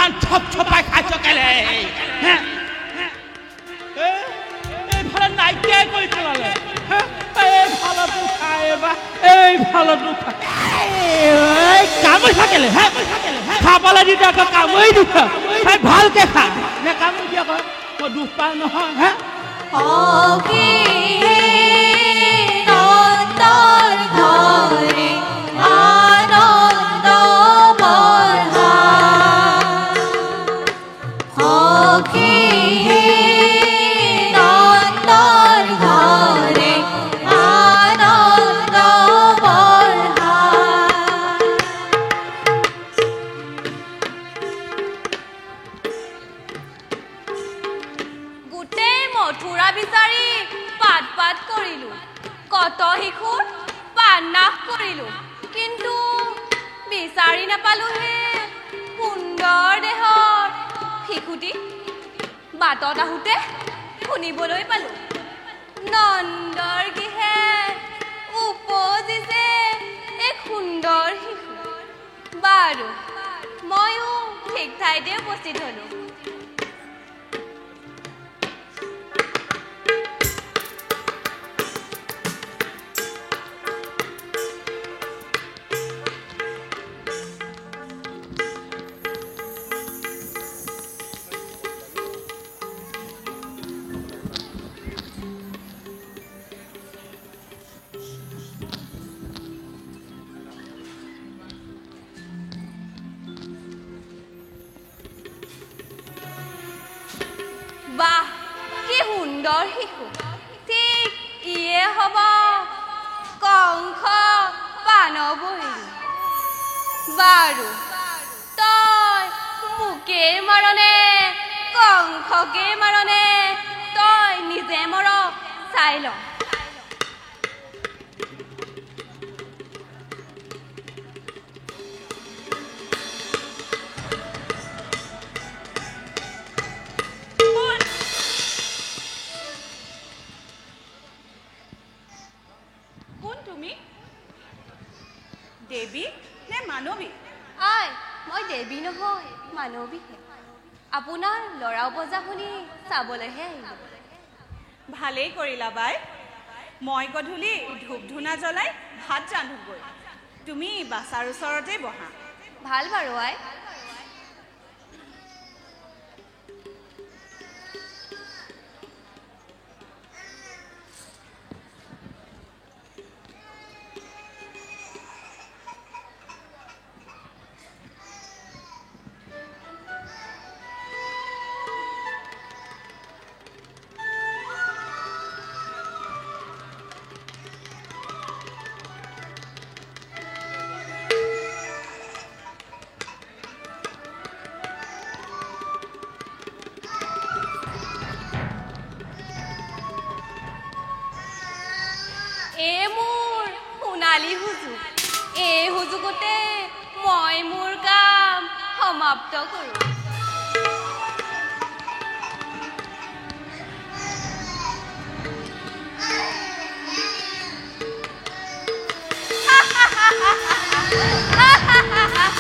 ইমান ছপ ছপাই খাইছ কেলে এইফালে নাইকিয়াই কৰি পেলালে এইফালতো খাই বা এইফালতো খাই কামুৰি থাকিলে খাবলৈ দি আকৌ কামুৰি দিছ ভালকে খা নে কামুৰি দিয়া কয় মই দুখ পাওঁ নহয় মথুৰা বিচাৰি পাত পাত কৰিলো কত শিশুৰ পানাশ কৰিলো কিন্তু বিচাৰি নাপালো হে সুন্দৰ দেহৰ শিশুটি বাটত আহোঁতে শুনিবলৈ পালো নন্দৰ গৃহে উপজিছে এক সুন্দৰ শিশু বাৰু ময়ো ঠিক ঠাইতে উপস্থিত হলো বাহ কি সুন্দৰ শিশু ঠিক ইয়ে হ'ব কংস পানবৈ বাৰু তই মোকে মাৰনে কংসকে মাৰনে তই নিজে মৰ চাই ল দেৱী নে মানৱী আই মই দেৱী নহয় মানৱীহে আপোনাৰ ল'ৰা উপজা শুনি চাবলৈহে আহিলোঁ ভালেই কৰিলা বাই মই গধূলি ধূপ ধূনা জ্বলাই ভাত ৰান্ধোগৈ তুমি বাছাৰ ওচৰতে বহা ভাল বাৰু আই মোৰ সোণালী সুযোগ এই সুযোগতে মই মোৰ কাম সমাপ্ত কৰোঁ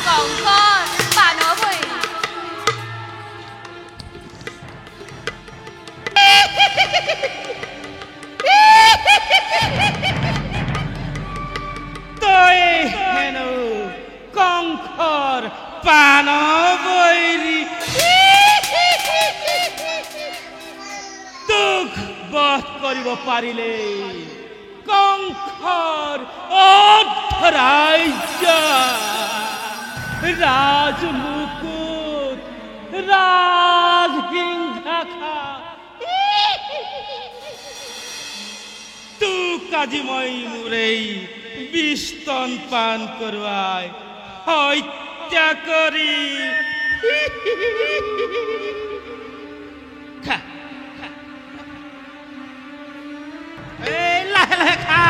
কংস পানবৈ কংসৰ পানবৈৰী তোক বধ কৰিব পাৰিলে কংসৰ অৰ্ধৰাজ্য ৰাজমুকুট ৰাজসিংহাসন তোক আজি মই মোৰ এই বিস্তন পান কৰোৱাই হত্যা কৰি লাহে লাহে খা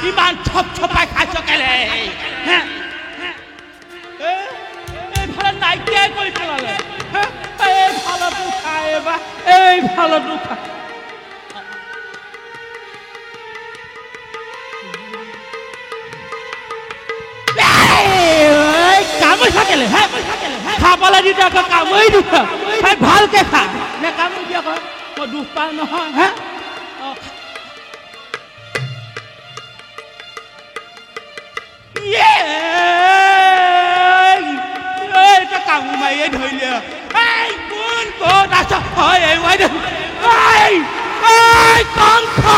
ইমান ছপ ছপাই খাইছ কেলে এইফালে নাইকিয়াই কৰি পেলালে এইফালতো খাই বা এইফালতো খা কামুৰি থাকিলে খাব পালে দুটাকে কামুৰি দিব ভালকে খা নে কামুৰি দিয়া কয় মই দুখ পাওঁ নহয় হে কামু মাৰিয়ে ধৰিলে কোন ক'ত আছ হয় কংস